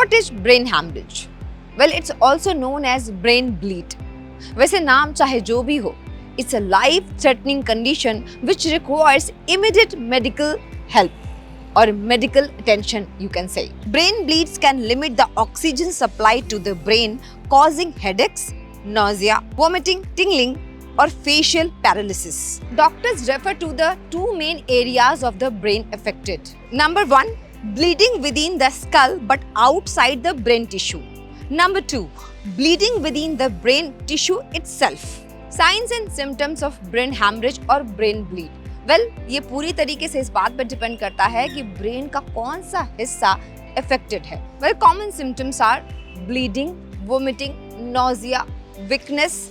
What is brain hemorrhage? Well, it's also known as brain bleed. वैसे नाम चाहे जो भी हो, it's a life-threatening condition which requires immediate medical help or medical attention, you can say. Brain bleeds can limit the oxygen supply to the brain, causing headaches, nausea, vomiting, tingling, or facial paralysis. Doctors refer to the two main areas of the brain affected. Number 1, bleeding within the skull but outside the brain tissue. Number 2, bleeding within the brain tissue itself. Signs and symptoms of brain hemorrhage or brain bleed. Well, ये पूरी तरीके से इस बात पर depend करता है कि ब्रेन का कौन सा हिस्सा अफेक्टेड है. Well, common symptoms are bleeding, vomiting, nausea, weakness,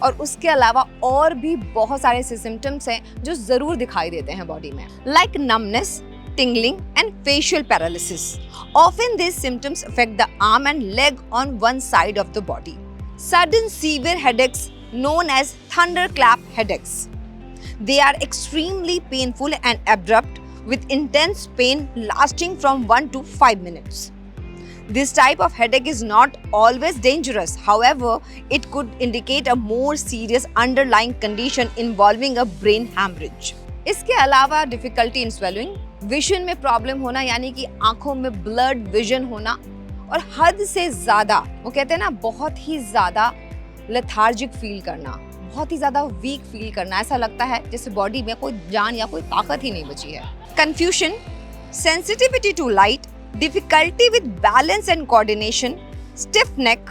और उसके अलावा और भी बहुत सारे ऐसे सिम्टम्स हैं जो जरूर दिखाई देते हैं बॉडी में, like numbness, tingling and facial paralysis. Often these symptoms affect the arm and leg on one side of the body. Sudden severe headaches known as thunderclap headaches. They are extremely painful and abrupt with intense pain lasting from 1 to 5 minutes. This type of headache is not always dangerous. However, it could indicate a more serious underlying condition involving a brain hemorrhage. इसके अलावा difficulty in swelling, vision में problem होना यानी कि आंखों में blood vision होना, और हद से ज़्यादा, वो कहते हैं ना, बहुत ही ज़्यादा लेथार्जिक फील करना, बहुत ही ज़्यादा वीक फील करना, ऐसा लगता है जैसे बॉडी में कोई जान या कोई ताकत ही नहीं बची है. Confusion, sensitivity to light, difficulty with balance and coordination, stiff neck,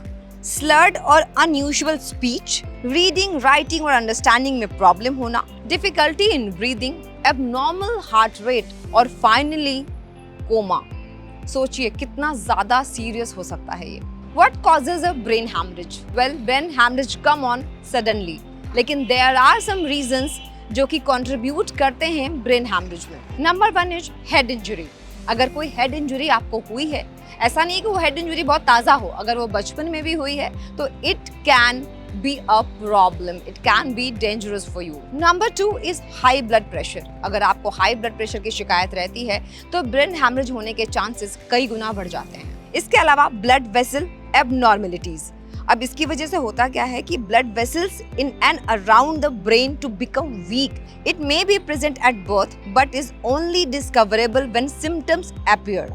slurred or unusual speech, reading, writing or understanding में problem होना, difficulty in breathing, abnormal heart rate और finally coma. सोचिए कितना ज़्यादा serious हो सकता है ये. What causes a brain hemorrhage? Well, brain hemorrhage come on suddenly, लेकिन there are some reasons जो कि contribute करते हैं brain hemorrhage में. Number 1 is head injury. अगर कोई हेड इंजरी आपको हुई है, ऐसा नहीं कि वो हेड इंजरी बहुत ताज़ा हो, अगर वो बचपन में भी हुई है तो it can be a problem, it can be dangerous for you. Number 2 is high blood pressure. अगर आपको हाई ब्लड प्रेशर की शिकायत रहती है तो ब्रेन हैमरेज होने के चांसेस कई गुना बढ़ जाते हैं. इसके अलावा ब्लड वेसल एबनॉर्मेलिटीज. अब इसकी वजह से होता क्या है कि blood vessels in and around the brain to become weak. It may be present at birth but is only discoverable when symptoms appear.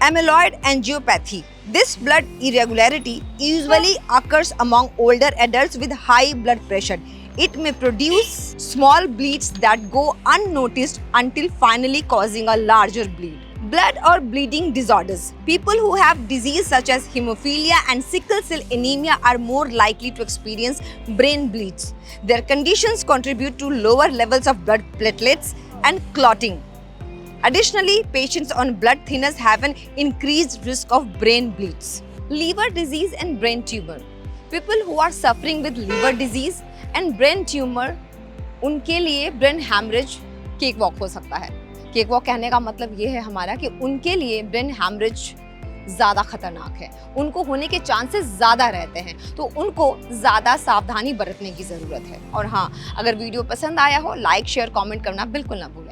Amyloid angiopathy. This blood irregularity usually occurs among older adults with high blood pressure. It may produce small bleeds that go unnoticed until finally causing a larger bleed. Blood or bleeding disorders. People who have disease such as hemophilia and sickle cell anemia are more likely to experience brain bleeds. Their conditions contribute to lower levels of blood platelets and clotting. Additionally, patients on blood thinners have an increased risk of brain bleeds. Liver disease and brain tumor. People who are suffering with liver disease and brain tumor, उनके लिए brain hemorrhage cake walk हो सकता है. Cake walk कहने का मतलब ये है हमारा कि उनके लिए ब्रेन हैमरेज ज़्यादा खतरनाक है, उनको होने के चांसेस ज़्यादा रहते हैं, तो उनको ज़्यादा सावधानी बरतने की ज़रूरत है. और हाँ, अगर वीडियो पसंद आया हो, लाइक, शेयर, कमेंट करना बिल्कुल ना भूलें.